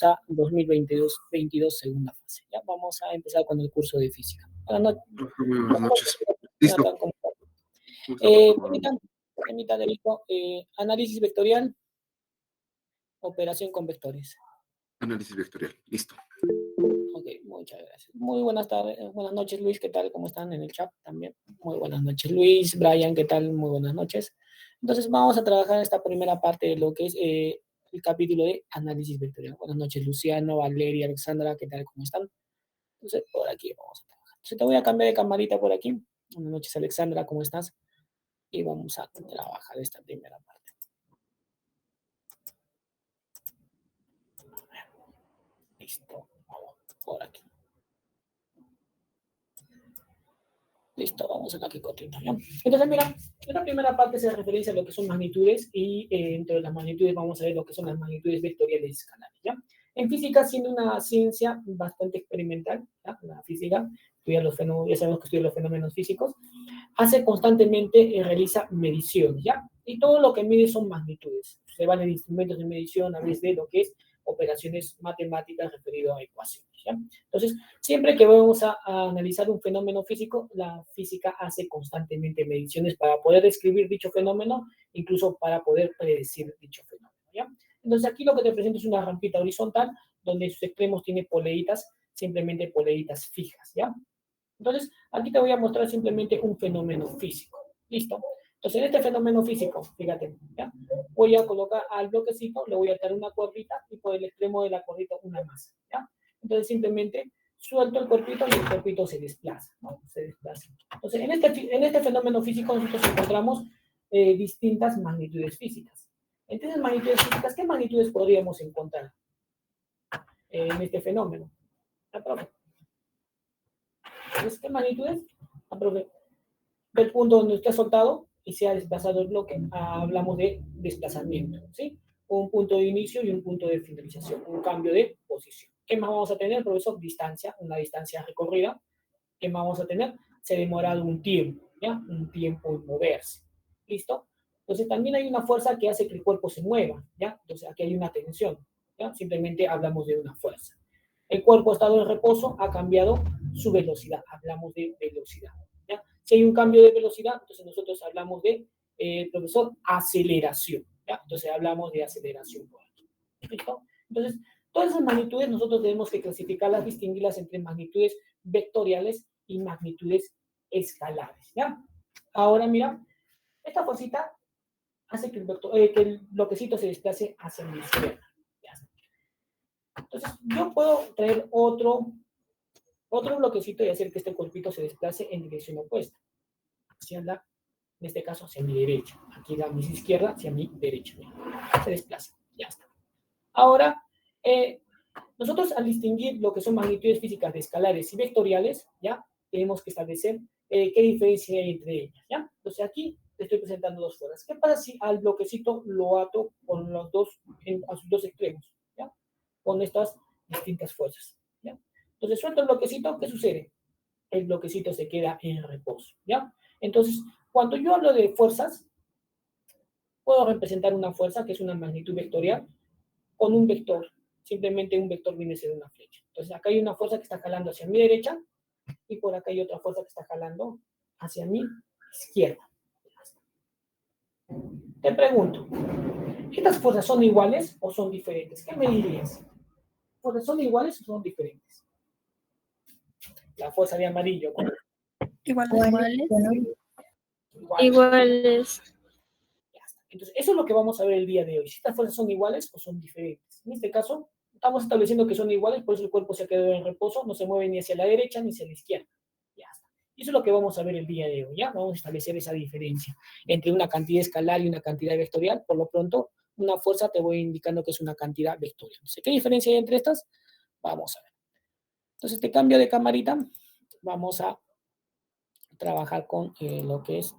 a 2022 segunda fase. ¿Ya? Vamos a empezar con el curso de física. Muy buenas noches. Listo. Permítame, análisis vectorial, operación con vectores. Análisis vectorial, listo. Ok, muchas gracias. Muy buenas tardes, buenas noches Luis, ¿qué tal? ¿Cómo están en el chat también? Muy buenas noches Luis, Brian, ¿qué tal? Muy buenas noches. Entonces vamos a trabajar esta primera parte de lo que es el capítulo de análisis vectorial. Buenas noches Luciano, Valeria, Alexandra, ¿qué tal? ¿Cómo están? Entonces por aquí vamos a trabajar. Entonces te voy a cambiar de camarita por aquí. Buenas noches Alexandra, ¿cómo estás? Y vamos a trabajar esta primera parte. Listo, vamos por aquí. Listo, vamos a aquí cortito, ¿ya? Entonces, mira, esta primera parte se referencia a lo que son magnitudes y entre las magnitudes vamos a ver lo que son las magnitudes vectoriales escalares, ¿ya? En física, siendo una ciencia bastante experimental, ¿ya? La física, estudia los fenómenos, ya sabemos que estudia los fenómenos físicos, hace constantemente, realiza mediciones, ¿ya? Y todo lo que mide son magnitudes. Se valen instrumentos de medición a veces de lo que es operaciones matemáticas referido a ecuaciones, ¿ya? Entonces, siempre que vamos a analizar un fenómeno físico, la física hace constantemente mediciones para poder describir dicho fenómeno, incluso para poder predecir dicho fenómeno, ¿ya? Entonces, aquí lo que te presento es una rampita horizontal, donde en sus extremos tiene poleitas, simplemente poleitas fijas, ¿ya? Entonces, aquí te voy a mostrar simplemente un fenómeno físico. ¿Listo? Entonces, en este fenómeno físico, fíjate, ¿ya? Voy a colocar al bloquecito, le voy a dar una cuerdita y por el extremo de la cuerdita una masa, ¿ya? Entonces, simplemente suelto el cuerpito y el cuerpito se desplaza, ¿no? Se desplaza. Entonces, en este fenómeno físico nosotros encontramos distintas magnitudes físicas. Entonces, magnitudes físicas, ¿qué magnitudes podríamos encontrar en este fenómeno? ¿Qué magnitudes? Del punto donde está soltado y se ha desplazado el bloque, hablamos de desplazamiento, ¿sí? Un punto de inicio y un punto de finalización, un cambio de posición. ¿Qué más vamos a tener, profesor? Distancia, una distancia recorrida. ¿Qué más vamos a tener? Se ha demorado un tiempo, ¿ya? Un tiempo en moverse. ¿Listo? Entonces también hay una fuerza que hace que el cuerpo se mueva, ¿ya? Entonces aquí hay una tensión, ¿ya? Simplemente hablamos de una fuerza. El cuerpo ha estado en reposo, ha cambiado su velocidad, hablamos de velocidad, ¿ya? Si hay un cambio de velocidad, entonces nosotros hablamos de, profesor, aceleración, ¿ya? Entonces hablamos de aceleración por aquí, ¿listo? Entonces, todas esas magnitudes nosotros tenemos que clasificarlas, distinguirlas entre magnitudes vectoriales y magnitudes escalares, ¿ya? Ahora, mira, esta fuercita hace que el bloquecito se desplace hacia la izquierda. Entonces, yo puedo traer otro bloquecito y hacer que este cuerpito se desplace en dirección opuesta. Hacia la, en este caso, hacia mi derecha. Aquí la mi izquierda, hacia mi derecha. Se desplaza. Ya está. Ahora, nosotros al distinguir lo que son magnitudes físicas de escalares y vectoriales, ¿ya? Tenemos que establecer qué diferencia hay entre ellas, ¿ya? Entonces, aquí te estoy presentando dos fuerzas. ¿Qué pasa si al bloquecito lo ato con los dos, a sus dos extremos, ¿ya? Con estas distintas fuerzas, ¿ya? Entonces, suelto el bloquecito, ¿qué sucede? El bloquecito se queda en reposo, ¿ya? Entonces, cuando yo hablo de fuerzas, puedo representar una fuerza que es una magnitud vectorial con un vector. Simplemente un vector viene a ser una flecha. Entonces, acá hay una fuerza que está jalando hacia mi derecha y por acá hay otra fuerza que está jalando hacia mi izquierda. Te pregunto, ¿estas fuerzas son iguales o son diferentes? ¿Qué me dirías? ¿Fuerzas son iguales o son diferentes? La fuerza de amarillo. Iguales. Iguales. Entonces, eso es lo que vamos a ver el día de hoy. Si estas fuerzas son iguales o son diferentes. En este caso, estamos estableciendo que son iguales, por eso el cuerpo se ha quedado en reposo, no se mueve ni hacia la derecha ni hacia la izquierda. Ya está. Y eso es lo que vamos a ver el día de hoy, ¿ya? Vamos a establecer esa diferencia entre una cantidad escalar y una cantidad vectorial. Por lo pronto, una fuerza te voy indicando que es una cantidad vectorial. Entonces, ¿qué diferencia hay entre estas? Vamos a ver. Entonces, te cambio de camarita. Vamos a trabajar con lo que es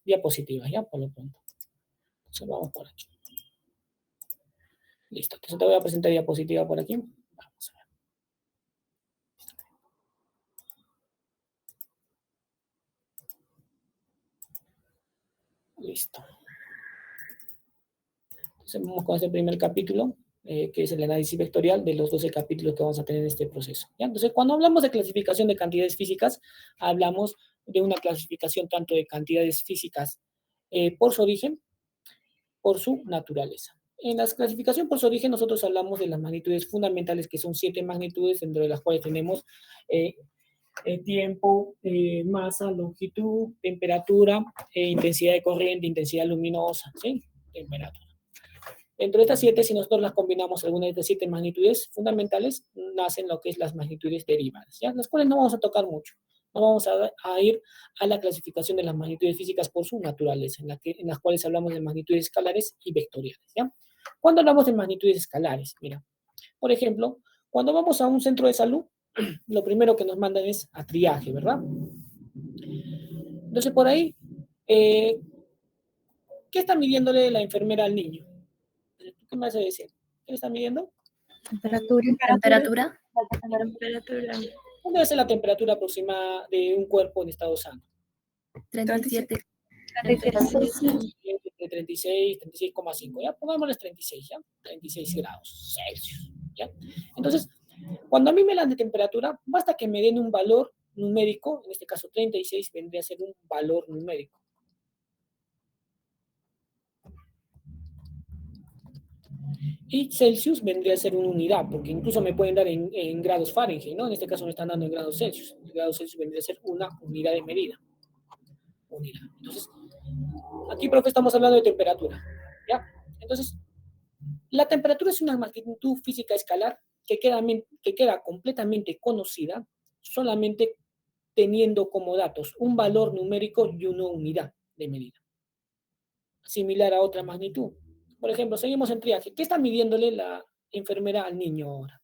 diapositivas, ¿ya? Por lo pronto. Entonces, vamos por aquí. Listo. Entonces, te voy a presentar diapositiva por aquí. Vamos a ver. Listo. Entonces, vamos con este primer capítulo. que es el análisis vectorial de los 12 capítulos que vamos a tener en este proceso. ¿Ya? Entonces, cuando hablamos de clasificación de cantidades físicas, hablamos de una clasificación tanto de cantidades físicas por su origen, por su naturaleza. En la clasificación por su origen, nosotros hablamos de las magnitudes fundamentales, que son 7 magnitudes, dentro de las cuales tenemos tiempo, masa, longitud, temperatura, intensidad de corriente, intensidad luminosa, ¿sí? Temperatura. Dentro de estas 7, si nosotros las combinamos, algunas de estas 7 magnitudes fundamentales, nacen lo que es las magnitudes derivadas, ¿ya? Las cuales no vamos a tocar mucho. No vamos a ir a la clasificación de las magnitudes físicas por su naturaleza, en las cuales hablamos de magnitudes escalares y vectoriales, ¿ya? Cuando hablamos de magnitudes escalares, mira, por ejemplo, cuando vamos a un centro de salud, lo primero que nos mandan es a triaje, ¿verdad? Entonces, por ahí, ¿qué está midiéndole la enfermera al niño? ¿Qué me hace decir? ¿Qué le está midiendo? Temperatura. ¿Cuál debe ser la temperatura aproximada de un cuerpo en estado sano? 37. De 36, 36,5, ¿ya? Pongámosles 36, ¿ya? 36 grados Celsius, ¿ya? Entonces, cuando a mí me dan de temperatura, basta que me den un valor numérico, en este caso 36 vendría a ser un valor numérico. Y Celsius vendría a ser una unidad, porque incluso me pueden dar en grados Fahrenheit, ¿no? En este caso me están dando en grados Celsius. El grado Celsius vendría a ser una unidad de medida. Unidad. Entonces, aquí, profe, estamos hablando de temperatura, ¿ya? Entonces, la temperatura es una magnitud física escalar que queda completamente conocida solamente teniendo como datos un valor numérico y una unidad de medida, similar a otra magnitud. Por ejemplo, seguimos en triaje. ¿Qué está midiéndole la enfermera al niño ahora?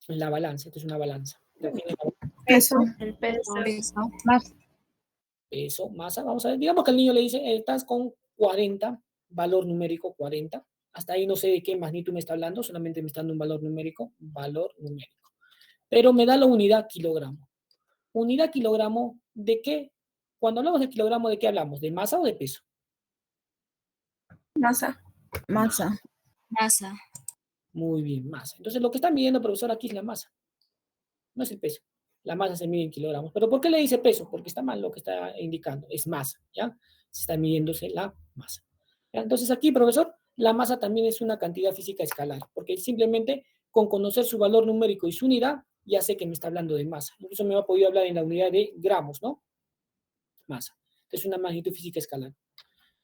La balanza, esto es una balanza. Peso. El peso. Peso, masa, vamos a ver. Digamos que al niño le dice, estás con 40, valor numérico 40. Hasta ahí no sé de qué magnitud me está hablando, solamente me está dando un valor numérico. Pero me da la unidad kilogramo. Unidad kilogramo, ¿de qué? Cuando hablamos de kilogramo, ¿de qué hablamos? ¿De masa o de peso? Masa. Muy bien, masa. Entonces, lo que está midiendo, profesor, aquí es la masa. No es el peso. La masa se mide en kilogramos. ¿Pero por qué le dice peso? Porque está mal lo que está indicando. Es masa, ¿ya? Se está midiéndose la masa. ¿Ya? Entonces, aquí, profesor, la masa también es una cantidad física escalar, porque simplemente con conocer su valor numérico y su unidad, ya sé que me está hablando de masa. Incluso me ha podido hablar en la unidad de gramos, ¿no? Masa. Es una magnitud física escalar.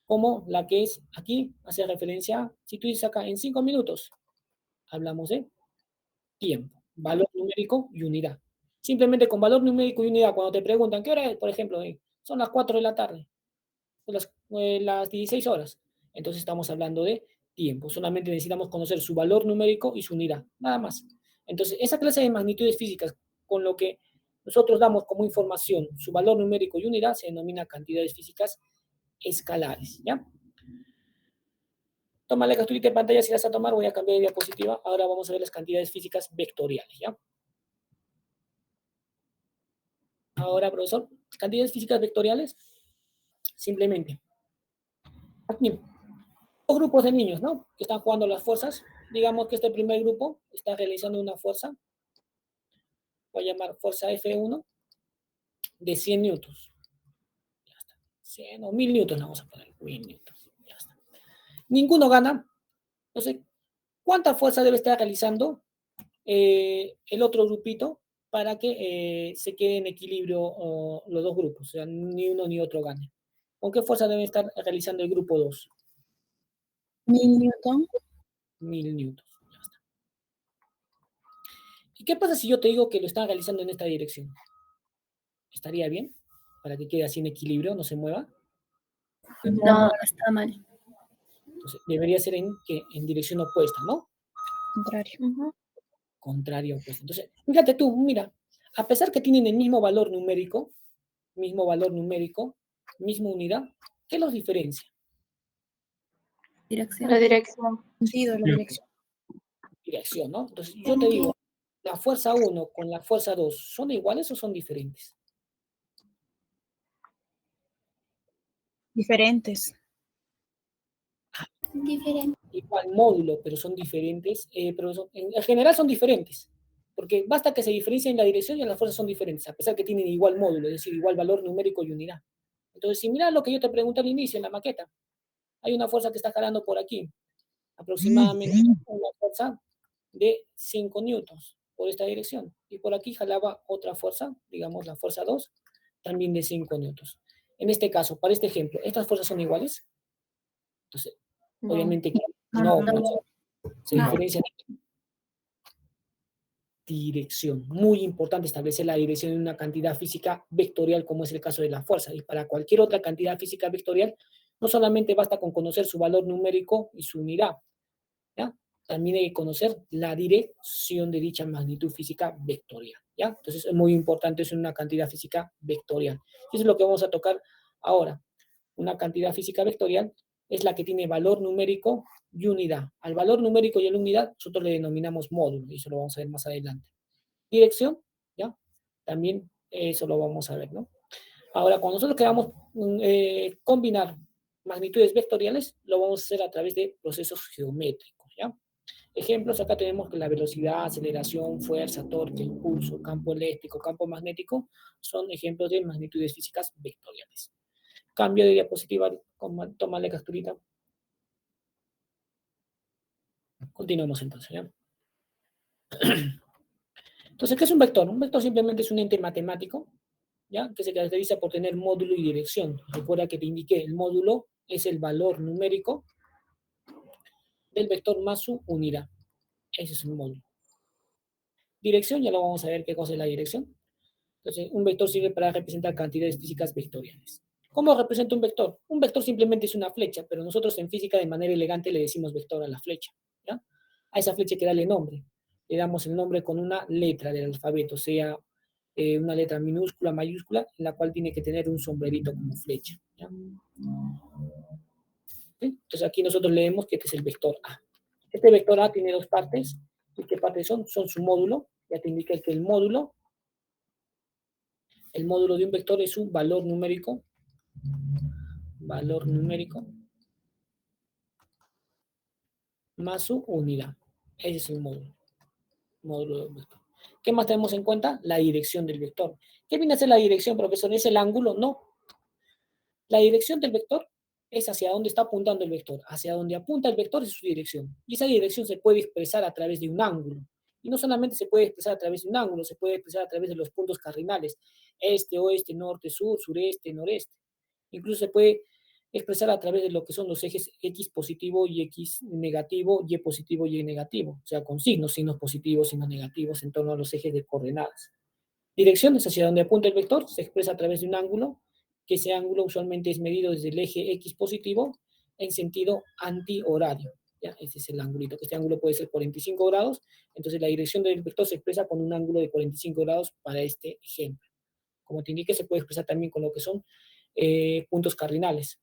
Como la que es aquí, hace referencia, si tú dices acá, en 5 minutos, hablamos de tiempo, valor numérico y unidad. Simplemente con valor numérico y unidad, cuando te preguntan, ¿qué hora es? Por ejemplo, son las 4 de la tarde, las 16 horas. Entonces estamos hablando de tiempo. Solamente necesitamos conocer su valor numérico y su unidad, nada más. Entonces, esa clase de magnitudes físicas, con lo que nosotros damos como información su valor numérico y unidad, se denomina cantidades físicas escalares, ¿ya? Toma la capturita de pantalla si la vas a tomar, voy a cambiar de diapositiva. Ahora vamos a ver las cantidades físicas vectoriales, ¿ya? Ahora, profesor, cantidades físicas vectoriales, simplemente. Aquí, dos grupos de niños, ¿no? Que están jugando las fuerzas. Digamos que este primer grupo está realizando una fuerza, voy a llamar fuerza F1, de 100 newtons. Ya está. 100 o 1000 newtons, vamos a poner 1000 newtons. Ya está. Ninguno gana. Entonces, ¿cuánta fuerza debe estar realizando el otro grupito para que se quede en equilibrio los dos grupos? O sea, ni uno ni otro gane. ¿Con qué fuerza debe estar realizando el grupo 2? 1000 newton. 1000 newtons. Ya está. ¿Y qué pasa si yo te digo que lo están realizando en esta dirección? ¿Estaría bien? Para que quede así en equilibrio, no se mueva. No, está mal. Entonces, debería ser en dirección opuesta, ¿no? Contrario. Contrario opuesta. Entonces, fíjate tú, mira, a pesar que tienen el mismo valor numérico, misma unidad, ¿qué los diferencia? Dirección. La dirección. Sí, la dirección. Dirección, ¿no? Entonces, yo te digo, la fuerza 1 con la fuerza 2, ¿son iguales o son diferentes? Diferentes. igual módulo, pero son diferentes, en general son diferentes, porque basta que se diferencien la dirección y las fuerzas son diferentes, a pesar que tienen igual módulo, es decir, igual valor numérico y unidad. Entonces, si miras lo que yo te pregunté al inicio en la maqueta, hay una fuerza que está jalando por aquí, aproximadamente una fuerza de 5 newtons por esta dirección, y por aquí jalaba otra fuerza, digamos la fuerza 2, también de 5 newtons. En este caso, para este ejemplo, ¿estas fuerzas son iguales? Entonces, obviamente que no, se diferencian en dirección. Muy importante establecer la dirección en una cantidad física vectorial, como es el caso de la fuerza. Y para cualquier otra cantidad física vectorial, no solamente basta con conocer su valor numérico y su unidad, ¿ya? También hay que conocer la dirección de dicha magnitud física vectorial, ¿ya? Entonces es muy importante eso en una cantidad física vectorial. Eso es lo que vamos a tocar ahora. Una cantidad física vectorial es la que tiene valor numérico y unidad. Al valor numérico y a la unidad nosotros le denominamos módulo, y eso lo vamos a ver más adelante. Dirección, ¿ya? También eso lo vamos a ver, ¿no? Ahora, cuando nosotros queramos combinar magnitudes vectoriales, lo vamos a hacer a través de procesos geométricos, ¿ya? Ejemplos, acá tenemos que la velocidad, aceleración, fuerza, torque, impulso, campo eléctrico, campo magnético, son ejemplos de magnitudes físicas vectoriales. Cambio de diapositiva, tómale capturita. Continuemos entonces, ¿ya? Entonces, ¿qué es un vector? Un vector simplemente es un ente matemático, ¿ya? Que se caracteriza por tener módulo y dirección. Recuerda que te indiqué, el módulo es el valor numérico del vector más su unidad. Ese es un módulo. Dirección, ya lo vamos a ver qué cosa es la dirección. Entonces, un vector sirve para representar cantidades físicas vectoriales. ¿Cómo representa un vector? Un vector simplemente es una flecha, pero nosotros en física de manera elegante le decimos vector a la flecha, ¿ya? A esa flecha hay que darle nombre. Le damos el nombre con una letra del alfabeto, sea una letra minúscula, mayúscula, en la cual tiene que tener un sombrerito como flecha, ¿ya? ¿Sí? Entonces aquí nosotros leemos que este es el vector A. Este vector A tiene dos partes. ¿Y qué partes son? Son su módulo. Ya te indica que el módulo de un vector es un valor numérico más su unidad. Ese es el módulo del vector. ¿Qué más tenemos en cuenta? La dirección del vector. ¿Qué viene a ser la dirección, profesor? ¿Es el ángulo? No. La dirección del vector es hacia dónde está apuntando el vector. Hacia donde apunta el vector es su dirección. Y esa dirección se puede expresar a través de un ángulo. Y no solamente se puede expresar a través de un ángulo, se puede expresar a través de los puntos cardinales. Este, oeste, norte, sur, sureste, noreste. Incluso se puede expresar a través de lo que son los ejes X positivo y X negativo, Y positivo y Y negativo. O sea, con signos positivos, signos negativos en torno a los ejes de coordenadas. Dirección es hacia donde apunta el vector, se expresa a través de un ángulo, que ese ángulo usualmente es medido desde el eje X positivo en sentido antihorario. ¿Ya? Ese es el angulito, que este ángulo puede ser 45 grados, entonces la dirección del vector se expresa con un ángulo de 45 grados para este ejemplo. Como te indiqué, se puede expresar también con lo que son puntos cardinales.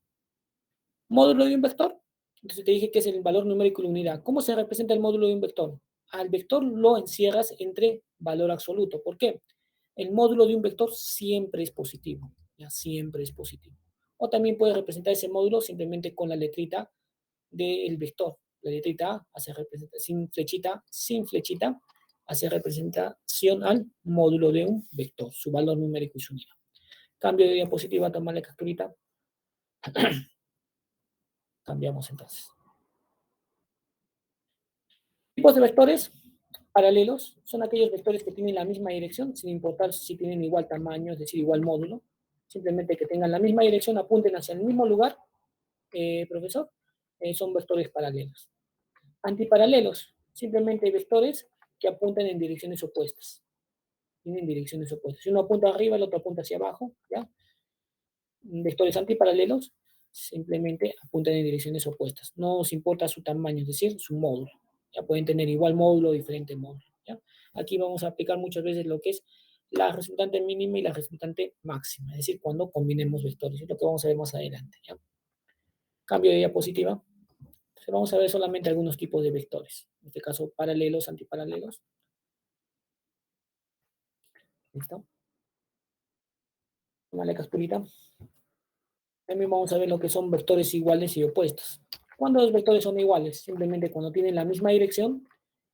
Módulo de un vector, entonces te dije que es el valor numérico y la unidad. ¿Cómo se representa el módulo de un vector? Al vector lo encierras entre valor absoluto. ¿Por qué? El módulo de un vector siempre es positivo, ¿ya? Siempre es positivo. O también puedes representar ese módulo simplemente con la letrita del vector. La letrita A hace representación sin flechita, hace representación al módulo de un vector, su valor numérico y su unidad. Cambio de diapositiva, tomar la capturita. Cambiamos entonces. Tipos de vectores paralelos son aquellos vectores que tienen la misma dirección, sin importar si tienen igual tamaño, es decir, igual módulo. Simplemente que tengan la misma dirección, apunten hacia el mismo lugar, profesor, son vectores paralelos. Antiparalelos, simplemente vectores que apuntan en direcciones opuestas. Tienen direcciones opuestas. Si uno apunta arriba, el otro apunta hacia abajo, ¿ya? Vectores antiparalelos simplemente apuntan en direcciones opuestas. No os importa su tamaño, es decir, su módulo. Ya pueden tener igual módulo o diferente módulo. ¿Ya? Aquí vamos a aplicar muchas veces lo que es la resultante mínima y la resultante máxima, es decir, cuando combinemos vectores. Es lo que vamos a ver más adelante. ¿Ya? Cambio de diapositiva. Entonces vamos a ver solamente algunos tipos de vectores. En este caso, paralelos, antiparalelos. ¿Listo? Una capturita. También vamos a ver lo que son vectores iguales y opuestos. ¿Cuándo los vectores son iguales? Simplemente cuando tienen la misma dirección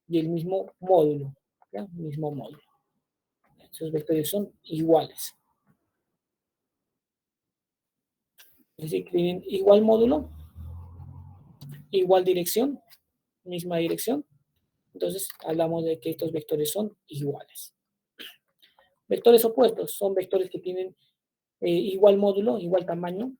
y el mismo módulo. ¿Ya? Mismo módulo. Esos vectores son iguales. Es decir, que tienen igual módulo, igual dirección, misma dirección. Entonces hablamos de que estos vectores son iguales. Vectores opuestos son vectores que tienen igual módulo, igual tamaño,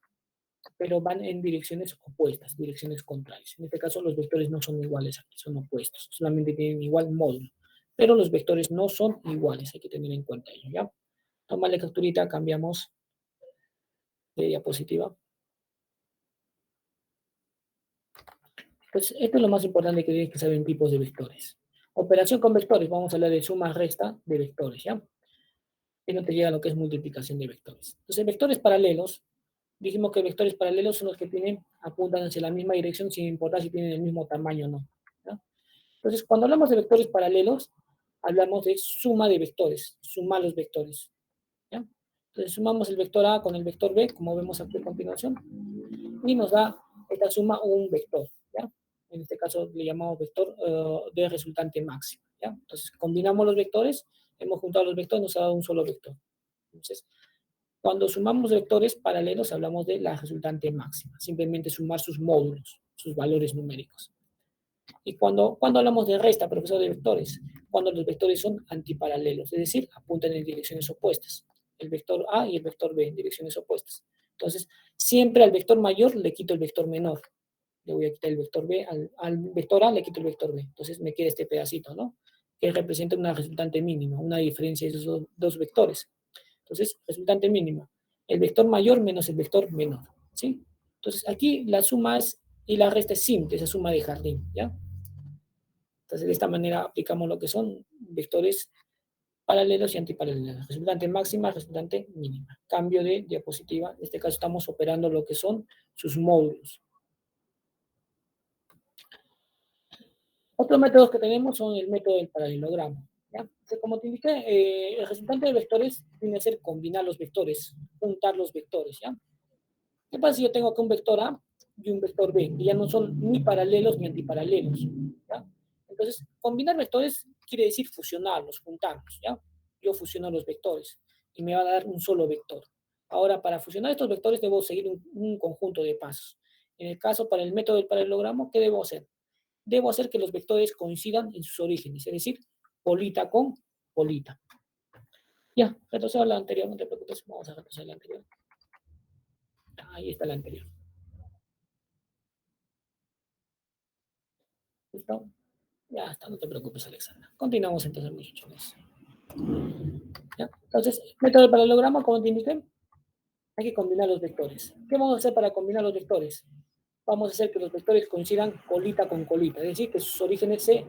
pero van en direcciones opuestas, direcciones contrarias. En este caso los vectores no son iguales aquí, son opuestos, solamente tienen igual módulo. Pero los vectores no son iguales, hay que tener en cuenta ello, ¿ya? Tómale capturita, cambiamos de diapositiva. Pues esto es lo más importante que tienes que saber en tipos de vectores. Operación con vectores, vamos a hablar de suma, resta de vectores, ¿ya? Y no te llega a lo que es multiplicación de vectores. Entonces, vectores paralelos, dijimos que vectores paralelos son los que apuntan hacia la misma dirección sin importar si tienen el mismo tamaño o no, ¿ya? Entonces, cuando hablamos de vectores paralelos, hablamos de suma de vectores, sumar los vectores, ¿ya? Entonces, sumamos el vector A con el vector B, como vemos aquí a continuación, y nos da esta suma un vector, ¿ya? En este caso le llamamos vector de resultante máximo, ¿ya? Entonces, combinamos los vectores, hemos juntado los vectores, nos ha dado un solo vector. Entonces, cuando sumamos vectores paralelos, hablamos de la resultante máxima, simplemente sumar sus módulos, sus valores numéricos. Y cuando hablamos de resta, profesor de vectores, cuando los vectores son antiparalelos, es decir, apuntan en direcciones opuestas. El vector A y el vector B en direcciones opuestas. Entonces, siempre al vector mayor le quito el vector menor. Le voy a quitar el vector B, al vector A le quito el vector B. Entonces me queda este pedacito, ¿no? Que representa una resultante mínima, una diferencia de esos dos vectores. Entonces, resultante mínima. El vector mayor menos el vector menor, ¿sí? Entonces, aquí la suma es, y la resta es simple, esa suma de jardín, ¿ya? Entonces, de esta manera aplicamos lo que son vectores paralelos y antiparalelos. Resultante máxima, resultante mínima. Cambio de diapositiva. En este caso estamos operando lo que son sus módulos. Otros métodos que tenemos son el método del paralelogramo, ¿ya? Entonces, como te indiqué, el resultante de vectores tiene que ser combinar los vectores, juntar los vectores, ¿ya? ¿Qué pasa si yo tengo acá un vector A y un vector B, que ya no son ni paralelos ni antiparalelos, ¿ya? Entonces, combinar vectores quiere decir fusionarlos, juntarlos, ¿ya? Yo fusiono los vectores y me va a dar un solo vector. Ahora, para fusionar estos vectores debo seguir un conjunto de pasos. En el caso para el método del paralelogramo, ¿qué debo hacer? Debo hacer que los vectores coincidan en sus orígenes, es decir, polita con polita. Ya, retrocedo a la anterior, no te preocupes, vamos a retroceder a la anterior. Ahí está la anterior. ¿Listo? Ya está, no te preocupes, Alexandra. Continuamos entonces, muchachos. ¿Ya? Entonces, método del paralelogramo, como te indiqué, hay que combinar los vectores. ¿Qué vamos a hacer para combinar los vectores? Vamos a hacer que los vectores coincidan colita con colita, es decir, que sus orígenes se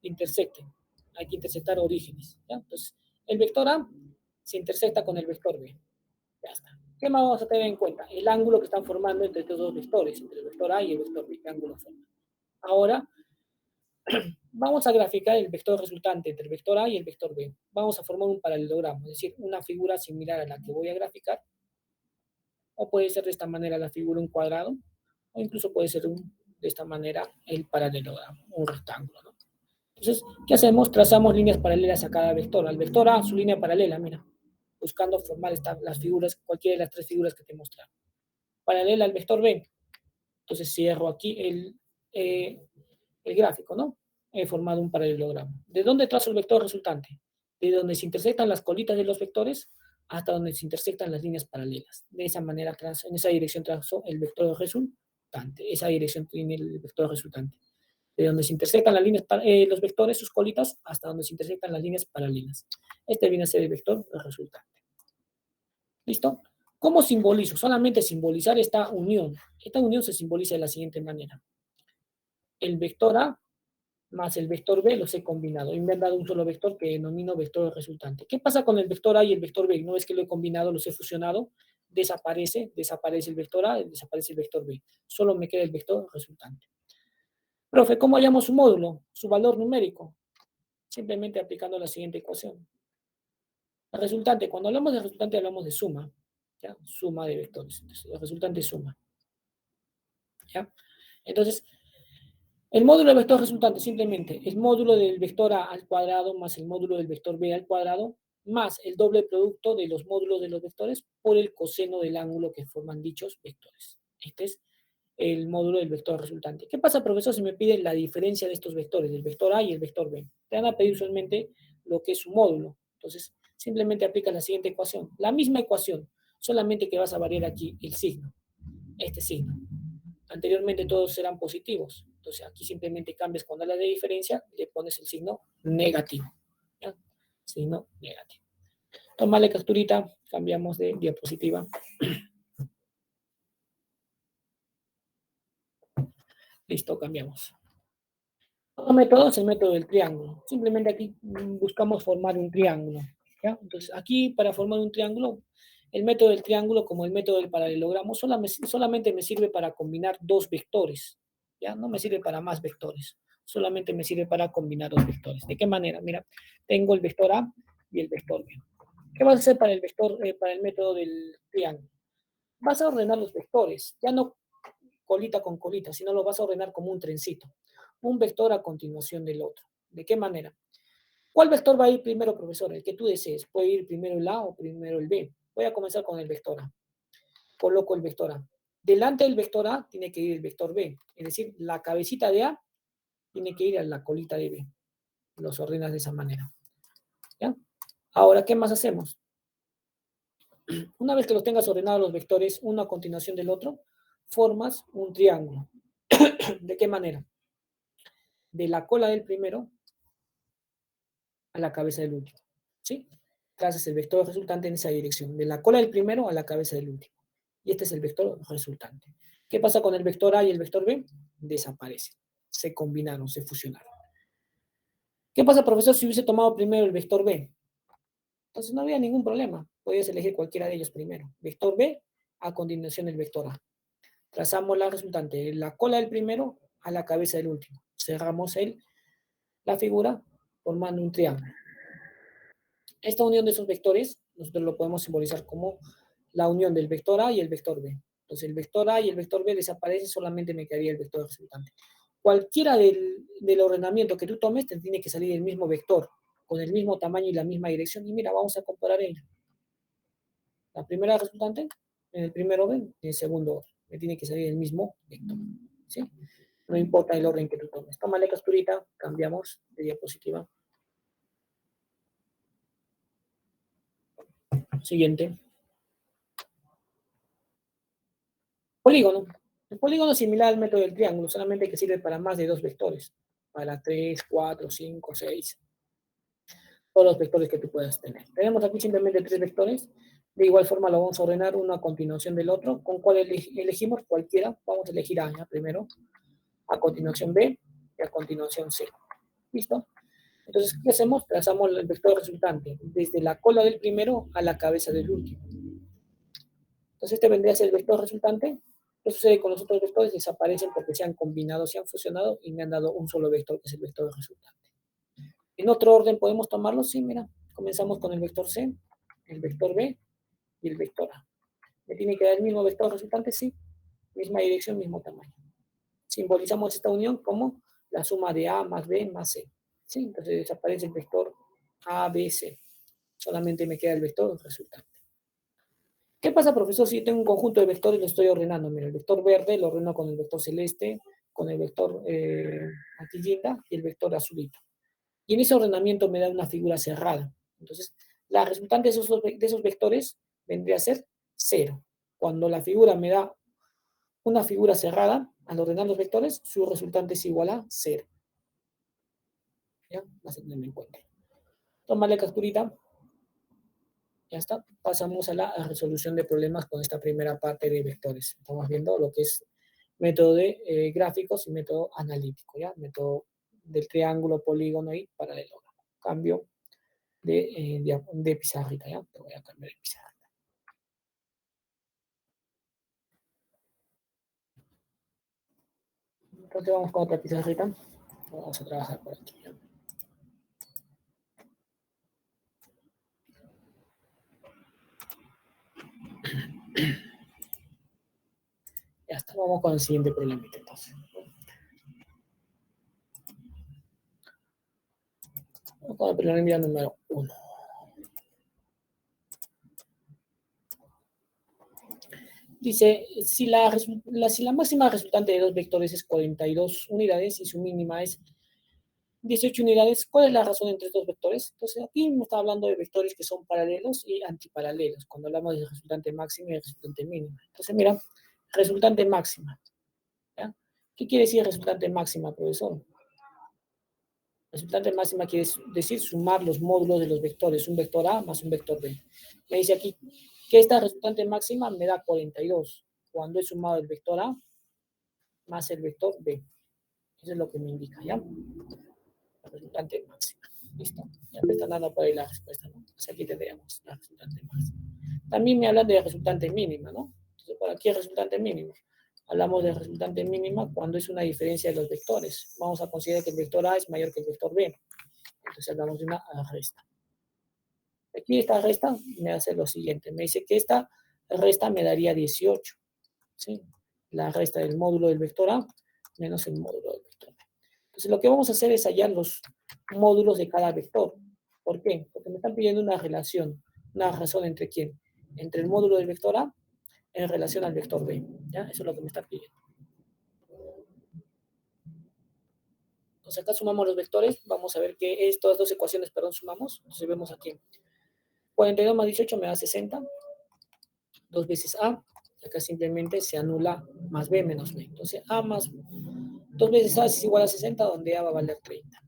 intersecten. Hay que intersectar orígenes, ¿ya? Entonces, el vector A se intersecta con el vector B. Ya está. ¿Qué más vamos a tener en cuenta? El ángulo que están formando entre estos dos vectores, entre el vector A y el vector B. ¿Qué ángulo forman? Ahora, vamos a graficar el vector resultante entre el vector A y el vector B. Vamos a formar un paralelogramo, es decir, una figura similar a la que voy a graficar, o puede ser de esta manera la figura un cuadrado, o incluso puede ser de esta manera el paralelogramo, un rectángulo, ¿no? Entonces, ¿qué hacemos? Trazamos líneas paralelas a cada vector. Al vector A, su línea paralela, mira, buscando formar las figuras, cualquiera de las tres figuras que te he mostrado. Paralela al vector B. Entonces cierro aquí el gráfico, ¿no? He formado un paralelogramo. ¿De dónde trazo el vector resultante? De donde se intersectan las colitas de los vectores hasta donde se intersectan las líneas paralelas. De esa manera, en esa dirección trazo el vector resultante. Esa dirección tiene el vector resultante. De donde se intersectan las líneas, los vectores, sus colitas, hasta donde se intersectan las líneas paralelas. Este viene a ser el vector resultante. ¿Listo? ¿Cómo simbolizo? Solamente simbolizar esta unión. Esta unión se simboliza de la siguiente manera. El vector A más el vector B los he combinado y me han dado un solo vector que denomino vector resultante. ¿Qué pasa con el vector A y el vector B? No es que lo he combinado, los he fusionado, desaparece el vector A, desaparece el vector B. Solo me queda el vector resultante. Profe, ¿cómo hallamos su módulo? Su valor numérico. Simplemente aplicando la siguiente ecuación. El resultante, cuando hablamos de resultante hablamos de suma, ¿ya? Suma de vectores. Entonces, el resultante es suma, ¿ya? Entonces, el módulo del vector resultante simplemente el módulo del vector A al cuadrado más el módulo del vector B al cuadrado más el doble producto de los módulos de los vectores por el coseno del ángulo que forman dichos vectores. Este es el módulo del vector resultante. ¿Qué pasa, profesor, si me piden la diferencia de estos vectores, del vector A y el vector B? Te van a pedir usualmente lo que es su módulo. Entonces, simplemente aplicas la siguiente ecuación. La misma ecuación, solamente que vas a variar aquí el signo, este signo. Anteriormente todos eran positivos. Entonces, aquí simplemente cambias cuando hablas de diferencia, le pones el signo negativo. ¿Ya? Signo negativo. Tómale capturita, cambiamos de diapositiva. Listo, cambiamos. Otro método es el método del triángulo. Simplemente aquí buscamos formar un triángulo. ¿Ya? Entonces, aquí para formar un triángulo, el método del triángulo como el método del paralelogramo solamente me sirve para combinar dos vectores. ¿Ya? No me sirve para más vectores. Solamente me sirve para combinar dos vectores. ¿De qué manera? Mira, tengo el vector A y el vector B. ¿Qué vas a hacer para el método del triángulo? Vas a ordenar los vectores. Ya no colita con colita, sino lo vas a ordenar como un trencito. Un vector a continuación del otro. ¿De qué manera? ¿Cuál vector va a ir primero, profesor? El que tú desees. Puede ir primero el A o primero el B. Voy a comenzar con el vector A. Coloco el vector A. Delante del vector A tiene que ir el vector B. Es decir, la cabecita de A tiene que ir a la colita de B. Los ordenas de esa manera. ¿Ya? Ahora, ¿qué más hacemos? Una vez que los tengas ordenados los vectores, uno a continuación del otro, formas un triángulo. ¿De qué manera? De la cola del primero a la cabeza del último. ¿Sí? Trazas el vector resultante en esa dirección, de la cola del primero a la cabeza del último. Y este es el vector resultante. ¿Qué pasa con el vector A y el vector B? Desaparecen. Se combinaron, se fusionaron. ¿Qué pasa, profesor, si hubiese tomado primero el vector B? Entonces no había ningún problema. Podías elegir cualquiera de ellos primero. Vector B, a continuación el vector A. Trazamos la resultante de la cola del primero a la cabeza del último. Cerramos la figura formando un triángulo. Esta unión de esos vectores, nosotros lo podemos simbolizar como la unión del vector A y el vector B. Entonces el vector A y el vector B desaparecen, solamente me quedaría el vector resultante. Cualquiera del ordenamiento que tú tomes, te tiene que salir el mismo vector, con el mismo tamaño y la misma dirección. Y mira, vamos a comparar ello. La primera resultante, en el primero orden, en el segundo orden. Me tiene que salir el mismo vector. ¿Sí? No importa el orden que tú tomes. Tómale capturita, cambiamos de diapositiva. Siguiente. Polígono. El polígono es similar al método del triángulo, solamente que sirve para más de dos vectores. Para 3, 4, 5, 6. Todos los vectores que tú puedas tener. Tenemos aquí simplemente tres vectores. De igual forma lo vamos a ordenar uno a continuación del otro. ¿Con cuál elegimos? Cualquiera. Vamos a elegir A, ¿ya? Primero. A continuación B. Y a continuación C. ¿Listo? Entonces, ¿qué hacemos? Trazamos el vector resultante desde la cola del primero a la cabeza del último. Entonces, este vendría a ser el vector resultante. ¿Qué sucede con los otros vectores? Desaparecen porque se han combinado, se han fusionado y me han dado un solo vector, que es el vector resultante. En otro orden podemos tomarlos, sí, mira. Comenzamos con el vector C, el vector B y el vector A. ¿Me tiene que dar el mismo vector resultante? Sí. Misma dirección, mismo tamaño. Simbolizamos esta unión como la suma de A más B más C. ¿Sí? Entonces desaparece el vector A, B, C. Solamente me queda el vector resultante. ¿Qué pasa, profesor, si yo tengo un conjunto de vectores y lo estoy ordenando? Mira, el vector verde lo ordeno con el vector celeste, con el vector antillinda y el vector azulito. Y en ese ordenamiento me da una figura cerrada. Entonces, la resultante de esos vectores vendría a ser 0. Cuando la figura me da una figura cerrada, al ordenar los vectores, su resultante es igual a 0. ¿Ya? Vas a tenerlo en cuenta. Tómale capturita. Ya está. Pasamos a la resolución de problemas con esta primera parte de vectores. Estamos viendo lo que es método de gráficos y método analítico, ¿ya? Método del triángulo, polígono y paralelogramo. Cambio de pizarrita, ¿ya? Te voy a cambiar de pizarrita. Entonces vamos con otra pizarrita. Vamos a trabajar por aquí, ¿ya? Ya está, vamos con el siguiente problemita entonces. Con la probabilidad número 1. Dice, si la máxima resultante de dos vectores es 42 unidades y su mínima es 18 unidades, ¿cuál es la razón entre estos vectores? Entonces, aquí me está hablando de vectores que son paralelos y antiparalelos, cuando hablamos de resultante máxima y resultante mínima. Entonces, mira, resultante máxima. ¿Ya? ¿Qué quiere decir resultante máxima, profesor? Resultante máxima quiere decir sumar los módulos de los vectores, un vector A más un vector B. Me dice aquí que esta resultante máxima me da 42 cuando he sumado el vector A más el vector B. Eso es lo que me indica, ¿ya? La resultante máxima. ¿Listo? Ya me están dando por ahí la respuesta, ¿no? Entonces aquí tendríamos la resultante máxima. También me hablan de resultante mínima, ¿no? Entonces, por aquí es resultante mínima. Hablamos de resultante mínima cuando es una diferencia de los vectores. Vamos a considerar que el vector A es mayor que el vector B. Entonces hablamos de una resta. Aquí esta resta me hace lo siguiente. Me dice que esta resta me daría 18. ¿Sí? La resta del módulo del vector A menos el módulo del vector B. Entonces lo que vamos a hacer es hallar los módulos de cada vector. ¿Por qué? Porque me están pidiendo una relación. Una razón entre quién. Entre el módulo del vector A en relación al vector B. ¿Ya? Eso es lo que me está pidiendo. Entonces acá sumamos los vectores. Vamos a ver que estas dos ecuaciones, perdón, sumamos. Entonces vemos aquí. 42 más 18 me da 60. 2 veces A. Acá simplemente se anula más B menos B. Entonces A más 2 veces A es igual a 60, donde A va a valer 30.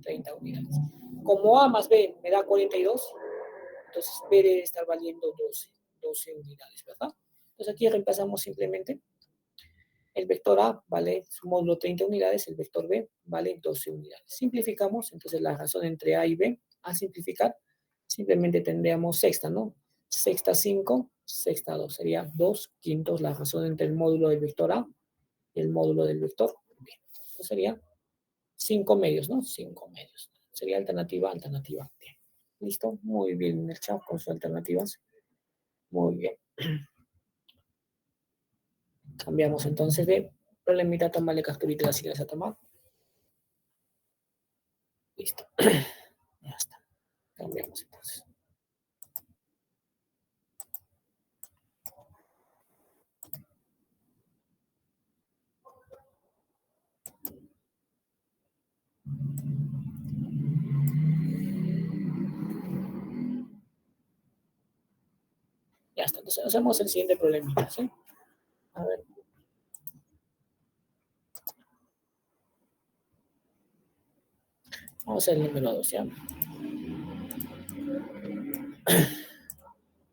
30 unidades. Como A más B me da 42, entonces B debe estar valiendo 12 unidades, ¿verdad? Entonces aquí reemplazamos simplemente el vector A vale su módulo 30 unidades, el vector B vale 12 unidades. Simplificamos, entonces la razón entre A y B, a simplificar, simplemente tendríamos sexta, ¿no? Sexta 5, sexta 2, sería 2 quintos la razón entre el módulo del vector A y el módulo del vector B. Entonces sería 5 medios, ¿no? 5 medios. Sería alternativa D. ¿Listo? Muy bien en el chat con sus alternativas. Muy bien. Cambiamos entonces de problemita, tomarle capturita las ideas a tomar. Listo. Ya está. Cambiamos entonces. Ya está. Entonces hacemos el siguiente problemita, ¿sí? A ver. Vamos a hacer el número 2, ¿ya?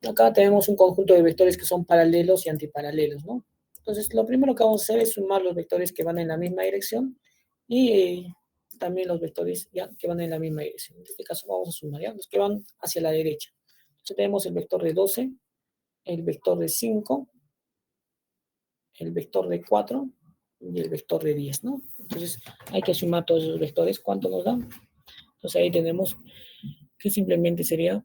Acá tenemos un conjunto de vectores que son paralelos y antiparalelos, ¿no? Entonces, lo primero que vamos a hacer es sumar los vectores que van en la misma dirección y también los vectores ya que van en la misma dirección. En este caso vamos a sumar ya los que van hacia la derecha. Entonces tenemos el vector de 12, el vector de 5, el vector de 4 y el vector de 10, ¿no? Entonces hay que sumar todos esos vectores. ¿Cuánto nos dan? Entonces ahí tenemos que simplemente sería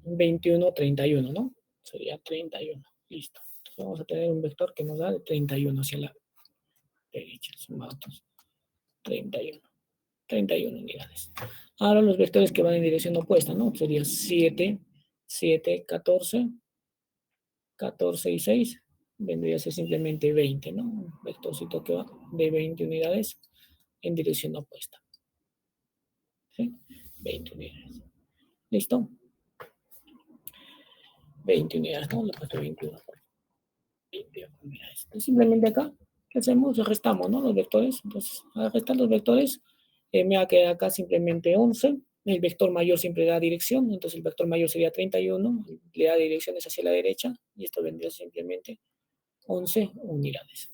21, 31, ¿no? Sería 31. Listo. Entonces vamos a tener un vector que nos da de 31 hacia la derecha. Sumados. 31. 31 unidades. Ahora los vectores que van en dirección opuesta, ¿no? Sería 7, 7, 14, 14 y 6. Vendría a ser simplemente 20, ¿no? Un vectorcito que va de 20 unidades en dirección opuesta. ¿Sí? 20 unidades. ¿Listo? 20 unidades, ¿no? Le he puesto 21. 21 unidades. Entonces, simplemente acá, ¿qué hacemos? Restamos, ¿no? Los vectores. Entonces, al restar los vectores, me va a quedar acá simplemente 11. El vector mayor siempre da dirección, entonces el vector mayor sería 31, le da direcciones hacia la derecha, y esto vendría simplemente 11 unidades.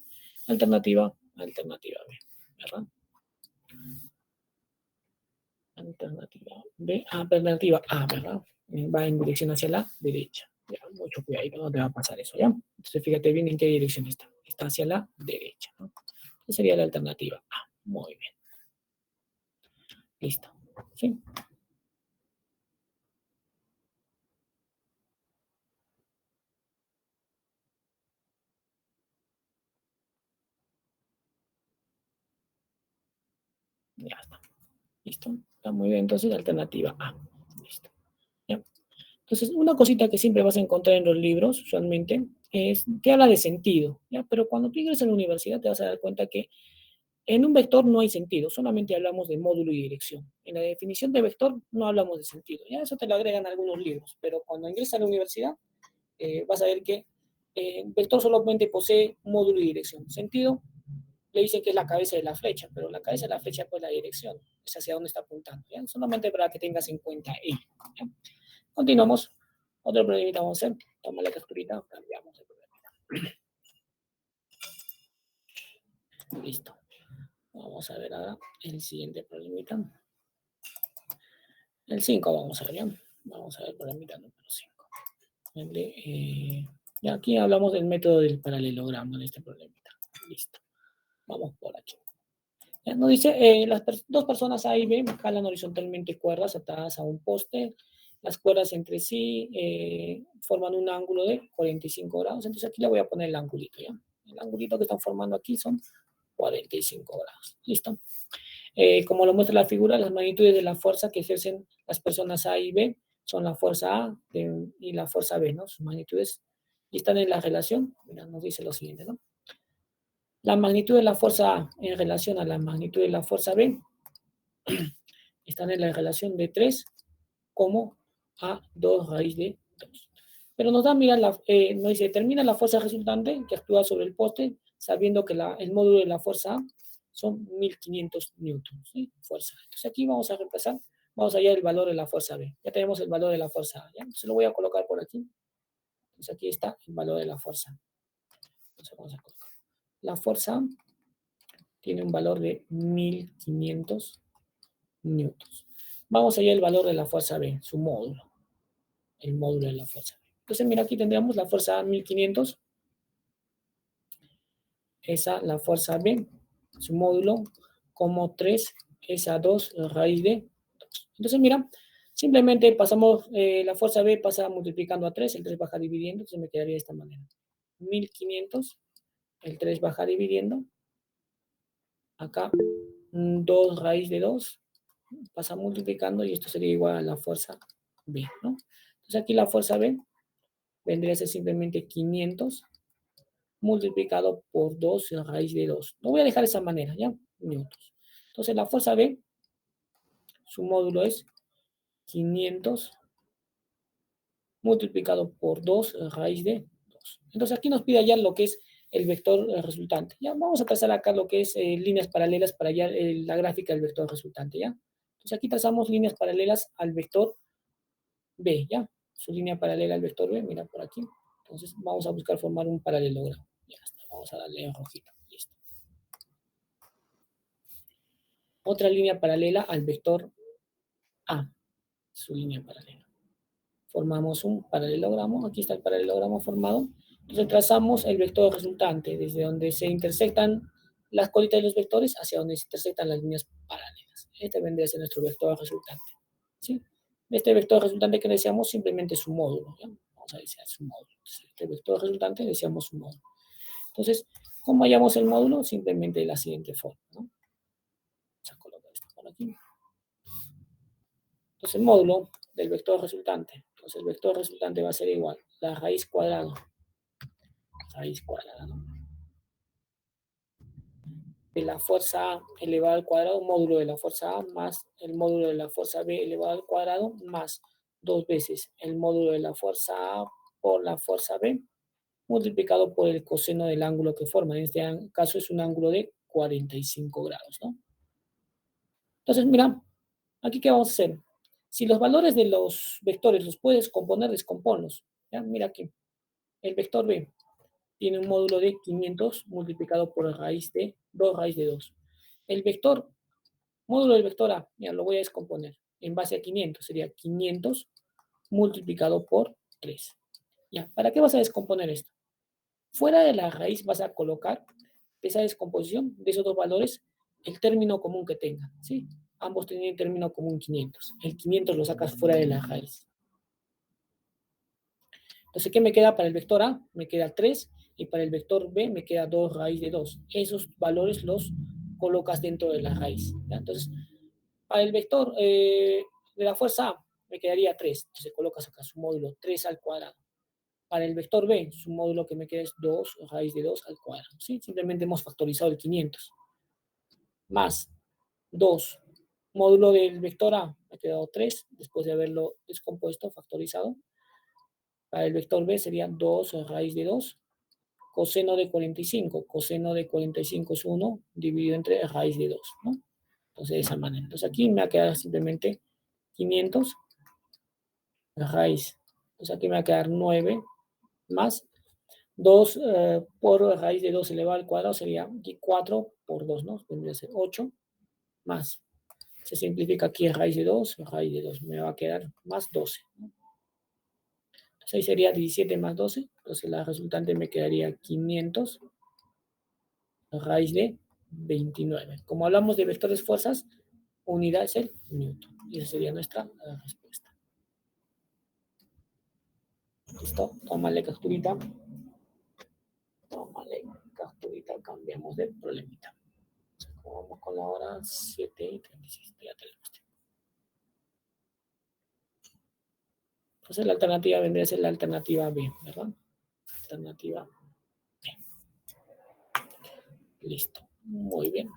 Alternativa B, ¿verdad? Alternativa B, alternativa A, ¿verdad? Va en dirección hacia la derecha. Ya, mucho cuidado, no te va a pasar eso, ¿ya? Entonces fíjate bien en qué dirección está. Está hacia la derecha, ¿no? Esa sería la alternativa A. Muy bien. Listo. ¿Sí? Listo. Está muy bien. Entonces, alternativa A. Listo. ¿Ya? Entonces, una cosita que siempre vas a encontrar en los libros, usualmente, es, te habla de sentido, ¿ya? Pero cuando tú ingresas a la universidad te vas a dar cuenta que en un vector no hay sentido, solamente hablamos de módulo y dirección. En la definición de vector no hablamos de sentido, ya eso te lo agregan algunos libros, pero cuando ingresas a la universidad vas a ver que vector solamente posee módulo y dirección. Sentido, le dicen que es la cabeza de la flecha, pero la cabeza de la flecha pues la dirección, es hacia dónde está apuntando, ¿ya? Solamente para que tengas en cuenta ello, ¿ya? Continuamos. Otro problemita vamos a hacer. Toma la capturita, cambiamos el problemita. Listo. Vamos a ver ahora el siguiente problemita. El 5 vamos a ver, ¿ya? Vamos a ver el problemita número 5. Y aquí hablamos del método del paralelogramo en este problemita. Listo. Vamos por aquí. Ya nos dice, las dos personas A y B jalan horizontalmente cuerdas atadas a un poste. Las cuerdas entre sí forman un ángulo de 45 grados. Entonces aquí le voy a poner el angulito, ¿ya? El angulito que están formando aquí son 45 grados. ¿Listo? Como lo muestra la figura, las magnitudes de la fuerza que ejercen las personas A y B son la fuerza A y la fuerza B, ¿no? Sus magnitudes y están en la relación. Mira, nos dice lo siguiente, ¿no? La magnitud de la fuerza A en relación a la magnitud de la fuerza B están en la relación de 3 como a 2 raíz de 2. Pero nos da, mira, nos dice, determina la fuerza resultante que actúa sobre el poste, sabiendo que el módulo de la fuerza A son 1500 newtons, ¿sí? Fuerza. Entonces aquí vamos a reemplazar, vamos a hallar el valor de la fuerza B. Ya tenemos el valor de la fuerza A, ¿ya? Entonces lo voy a colocar por aquí. Entonces aquí está el valor de la fuerza. Entonces vamos a colocar. La fuerza tiene un valor de 1500 newtons. Vamos a hallar el valor de la fuerza B, su módulo. El módulo de la fuerza B. Entonces, mira, aquí tendríamos la fuerza A 1500. Esa, la fuerza B, su módulo, como 3, esa 2 raíz de 2. Entonces, mira, simplemente pasamos, la fuerza B pasa multiplicando a 3, el 3 baja dividiendo, entonces me quedaría de esta manera. 1500, el 3 baja dividiendo. Acá, 2 raíz de 2, pasa multiplicando y esto sería igual a la fuerza B, ¿no? Entonces aquí la fuerza B vendría a ser simplemente 500 multiplicado por 2 raíz de 2. Lo voy a dejar de esa manera, ¿ya? Newtons. Entonces la fuerza B, su módulo es 500 multiplicado por 2 raíz de 2. Entonces aquí nos pide hallar lo que es el vector resultante. Ya vamos a trazar acá lo que es líneas paralelas para hallar la gráfica del vector resultante, ¿ya? Entonces aquí trazamos líneas paralelas al vector B, ¿ya? Su línea paralela al vector B, mira por aquí. Entonces vamos a buscar formar un paralelogramo. Ya está, vamos a darle en rojito. Listo. Otra línea paralela al vector A, su línea paralela. Formamos un paralelogramo, aquí está el paralelogramo formado. Entonces trazamos el vector resultante, desde donde se intersectan las colitas de los vectores hacia donde se intersectan las líneas paralelas. Este vendría a ser nuestro vector resultante, ¿sí? Este vector resultante que deseamos simplemente su módulo, ¿ya? Vamos a desear su módulo. Entonces, este vector resultante deseamos su módulo. Entonces, ¿cómo hallamos el módulo? Simplemente de la siguiente forma, ¿no? Vamos a colocar esto por aquí. Entonces, el módulo del vector resultante. Entonces, el vector resultante va a ser igual a la raíz cuadrada. Raíz cuadrada, ¿no? De la fuerza A elevado al cuadrado, módulo de la fuerza A, más el módulo de la fuerza B elevado al cuadrado, más 2 veces el módulo de la fuerza A por la fuerza B, multiplicado por el coseno del ángulo que forma. En este caso es un ángulo de 45 grados, ¿no? Entonces, mira, aquí ¿qué vamos a hacer? Si los valores de los vectores los puedes componer, descomponlos. ¿Ya? Mira aquí, el vector B tiene un módulo de 500 multiplicado por raíz de 2 raíz de 2. El vector, módulo del vector A, mira, lo voy a descomponer. En base a 500 sería 500 multiplicado por 3. ¿Ya? ¿Para qué vas a descomponer esto? Fuera de la raíz vas a colocar esa descomposición de esos dos valores, el término común que tengan, ¿sí? Ambos tienen término común 500. El 500 lo sacas fuera de la raíz. Entonces, ¿qué me queda para el vector A? Me queda 3 y para el vector B me queda 2 raíz de 2. Esos valores los colocas dentro de la raíz, ¿ya? Entonces, Para el vector de la fuerza A me quedaría 3. Entonces colocas acá su módulo 3 al cuadrado. Para el vector B, su módulo que me queda es 2 raíz de 2 al cuadrado. ¿Sí? Simplemente hemos factorizado el 500. Más 2. Módulo del vector A me ha quedado 3, después de haberlo descompuesto, factorizado. Para el vector B sería 2 raíz de 2. Coseno de 45. Coseno de 45 es 1 dividido entre raíz de 2, ¿no? Entonces, de esa manera. Entonces, aquí me va a quedar simplemente 500 raíz. Entonces, aquí me va a quedar 9 más 2 por raíz de 2 elevado al cuadrado sería 4 por 2, ¿no? Tendría que ser 8 más. Se simplifica aquí raíz de 2, raíz de 2. Me va a quedar más 12, ¿no? Entonces, ahí sería 17 más 12. Entonces, la resultante me quedaría 500 raíz de 29. Como hablamos de vectores fuerzas, unidad es el newton. Y esa sería nuestra respuesta. ¿Listo? Tómale capturita. Tómale capturita. Cambiamos de problemita. Vamos con la hora 7:36. Ya tenemos tiempo. Entonces la alternativa vendría a ser la alternativa B, ¿verdad? Alternativa B. Listo. Muy bien.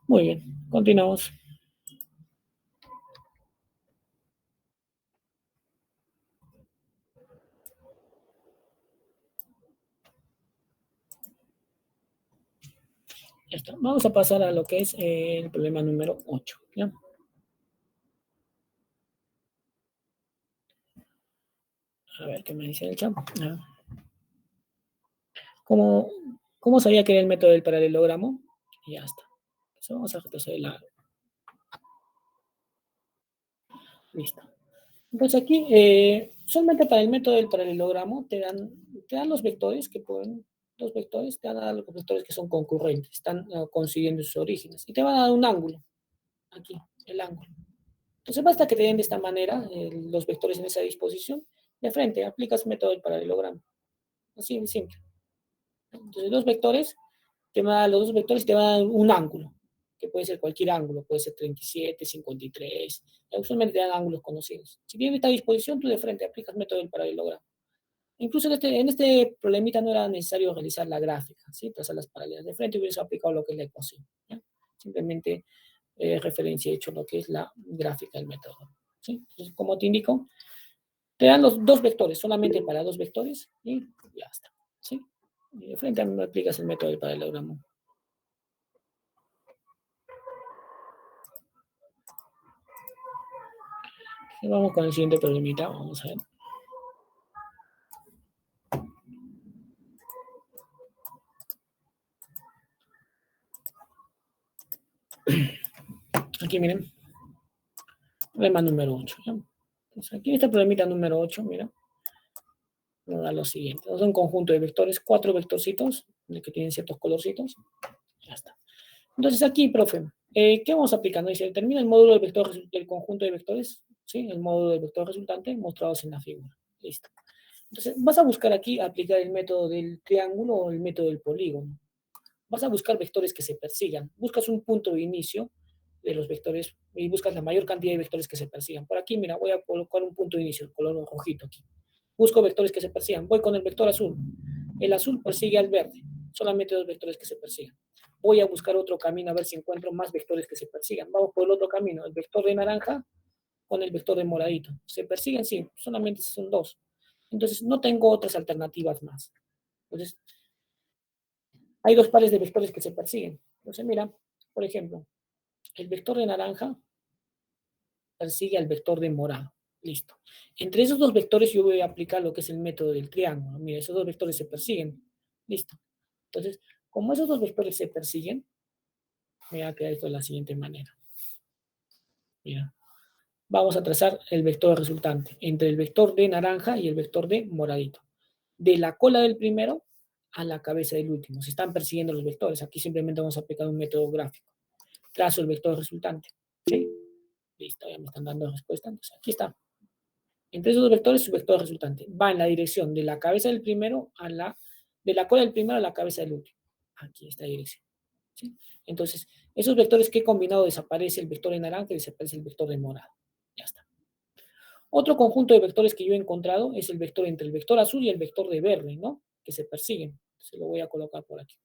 Muy bien. Continuamos. Ya está. Vamos a pasar a lo que es el problema número 8. ¿Ya? A ver qué me dice el chamo. ¿Cómo sabía que era el método del paralelogramo? Y ya está. Entonces vamos a retroceder la. Listo. Entonces aquí, solamente para el método del paralelogramo, te dan los vectores que pueden, dos vectores, te van a dar los vectores que son concurrentes, están consiguiendo sus orígenes. Y te van a dar un ángulo, aquí, el ángulo. Entonces basta que te den de esta manera los vectores en esa disposición. De frente, aplicas método del paralelogramo. Así de simple. Entonces los vectores, los dos vectores te van a dar un ángulo, que puede ser cualquier ángulo, puede ser 37, 53, usualmente te dan ángulos conocidos. Si tienes esta disposición, tú de frente aplicas método del paralelogramo. Incluso en este problemita no era necesario realizar la gráfica, ¿sí? Trazar las paralelas. De frente hubieras aplicado lo que es la ecuación, ¿ya? Simplemente referencia hecho lo que es la gráfica del método, ¿sí? Entonces, como te indico, te dan los dos vectores, solamente para dos vectores, y ya está, ¿sí? Y de frente aplicas el método del paralelogramo. Y vamos con el siguiente problemita, vamos a ver. Aquí miren, problema número 8. ¿Ya? Entonces, aquí en este problemita número 8, mira, nos da lo siguiente. Es un conjunto de vectores, 4 vectorcitos, que tienen ciertos colorcitos. Ya está. Entonces aquí, profe, ¿qué vamos aplicando? Dice, determina el módulo del vector del conjunto de vectores, ¿sí? El módulo del vector resultante mostrados en la figura. Listo. Entonces, vas a buscar aquí aplicar el método del triángulo o el método del polígono. Vas a buscar vectores que se persigan. Buscas un punto de inicio de los vectores y buscas la mayor cantidad de vectores que se persigan. Por aquí, mira, voy a colocar un punto de inicio, el color rojito aquí. Busco vectores que se persigan. Voy con el vector azul. El azul persigue al verde. Solamente dos vectores que se persigan. Voy a buscar otro camino a ver si encuentro más vectores que se persigan. Vamos por el otro camino. El vector de naranja con el vector de moradito. ¿Se persiguen? Sí, solamente son dos. Entonces, no tengo otras alternativas más. Entonces, hay dos pares de vectores que se persiguen. Entonces, mira, por ejemplo, el vector de naranja persigue al vector de morado. Listo. Entre esos dos vectores yo voy a aplicar lo que es el método del triángulo. Mira, esos dos vectores se persiguen. Listo. Entonces, como esos dos vectores se persiguen, me va a quedar esto de la siguiente manera. Mira. Vamos a trazar el vector resultante entre el vector de naranja y el vector de moradito. De la cola del primero a la cabeza del último. Se están persiguiendo los vectores. Aquí simplemente vamos a aplicar un método gráfico. Trazo el vector resultante. ¿Sí? Listo, ya me están dando respuesta. Entonces, aquí está. Entre esos dos vectores, su vector resultante va en la dirección de la cabeza del primero de la cola del primero a la cabeza del último. Aquí esta dirección. ¿sí? Entonces, esos vectores que he combinado, desaparece el vector de naranja y desaparece el vector de morado. Ya está. Otro conjunto de vectores que yo he encontrado es el vector entre el vector azul y el vector de verde, ¿no? Que se persiguen. Se lo voy a colocar por aquí.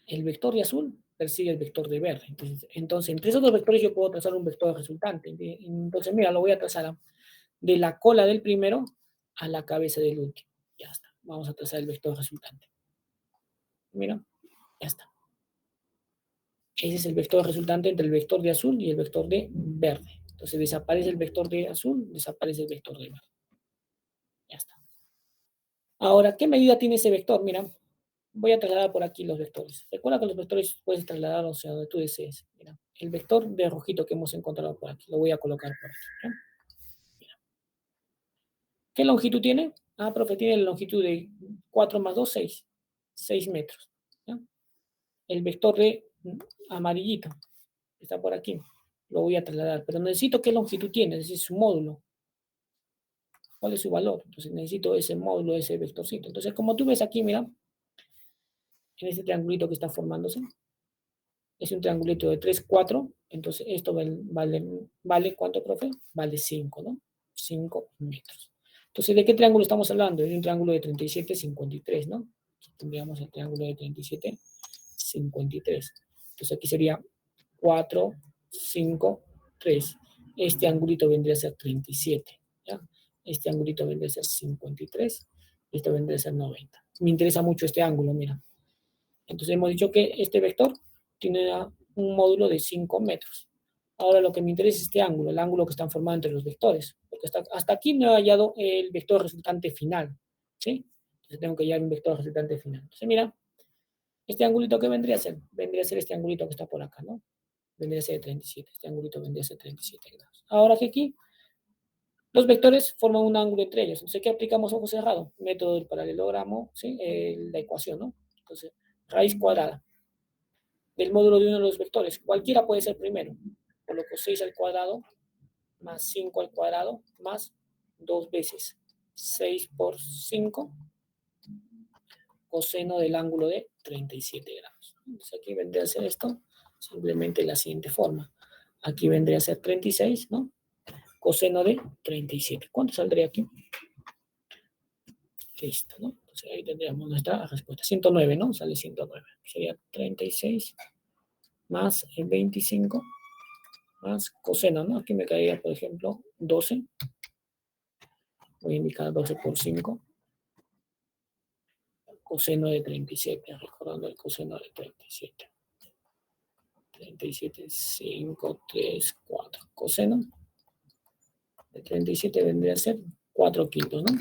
El vector de azul persigue el vector de verde. Entonces, entre esos dos vectores yo puedo trazar un vector resultante. Entonces, mira, lo voy a trazar de la cola del primero a la cabeza del último. Ya está. Vamos a trazar el vector resultante. Mira, ya está. Ese es el vector resultante entre el vector de azul y el vector de verde. Entonces desaparece el vector de azul, desaparece el vector de verde. Ya está. Ahora, ¿qué medida tiene ese vector? Mira, voy a trasladar por aquí los vectores. Recuerda que los vectores puedes trasladarlos hacia donde tú desees. Mira, el vector de rojito que hemos encontrado por aquí, lo voy a colocar por aquí. ¿Ya? Mira. ¿Qué longitud tiene? Ah, profe, tiene la longitud de 4 más 2, 6. 6 metros. ¿Ya? El vector de amarillito, que está por aquí, lo voy a trasladar. Pero necesito qué longitud tiene, es decir, su módulo. ¿Cuál es su valor? Entonces necesito ese módulo, ese vectorcito. Entonces, como tú ves aquí, mira, en este triangulito que está formándose, es un triangulito de 3, 4. Entonces, esto vale ¿cuánto, profe? Vale 5, ¿no? 5 metros. Entonces, ¿de qué triángulo estamos hablando? Es un triángulo de 37, 53, ¿no? Aquí tendríamos el triángulo de 37, 53. Entonces, aquí sería 4, 5, 3. Este angulito vendría a ser 37, ¿ya? Este angulito vendría a ser 53. Este vendría a ser 90. Me interesa mucho este ángulo, mira. Entonces hemos dicho que este vector tiene un módulo de 5 metros. Ahora lo que me interesa es este ángulo, el ángulo que están formando entre los vectores. Porque hasta aquí no he hallado el vector resultante final. ¿Sí? Entonces tengo que hallar un vector resultante final. Entonces mira, este angulito, ¿qué vendría a ser? Vendría a ser este angulito que está por acá, ¿no? Vendría a ser de 37. Este angulito vendría a ser 37 grados. Ahora que aquí los vectores forman un ángulo entre ellos. Entonces, ¿qué aplicamos ojo cerrado? Método del paralelogramo, ¿sí? La ecuación, ¿no? Entonces, raíz cuadrada del módulo de uno de los vectores. Cualquiera puede ser primero. Coloco 6 al cuadrado más 5 al cuadrado más 2 veces 6 por 5 coseno del ángulo de 37 grados. Entonces, aquí vendría a ser esto simplemente la siguiente forma. Aquí vendría a ser 36, ¿no? Coseno de 37. ¿Cuánto saldría aquí? Listo, ¿no? Entonces ahí tendríamos nuestra respuesta. 109, ¿no? Sale 109. Sería 36 más el 25 más coseno, ¿no? Aquí me caería, por ejemplo, 12. Voy a indicar 12 por 5. Coseno de 37, recordando el coseno de 37. 37, 5, 3, 4. Coseno de 37 vendría a ser 4 quintos, ¿no?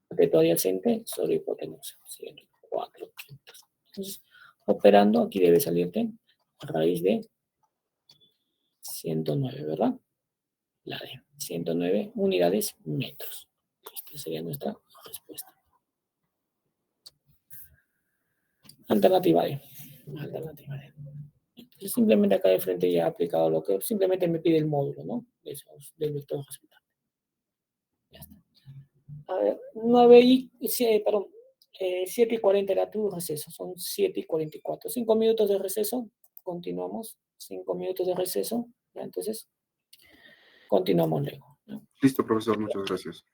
Cateto adyacente sobre hipotenusa. 4 quintos. Entonces, operando, aquí debe salirte raíz de 109, ¿verdad? La de 109 unidades metros. Esta sería nuestra respuesta. Alternativa D. Alternativa D. Entonces, simplemente acá de frente ya he aplicado lo que simplemente me pide el módulo, ¿no? Del vector resultante. Ya está. A ver, 7 y 40 era tu receso. Son 7 y 44. 5 minutos de receso. Continuamos. 5 minutos de receso. ¿Ya? Entonces, continuamos luego, ¿no? Listo, profesor, muchas gracias.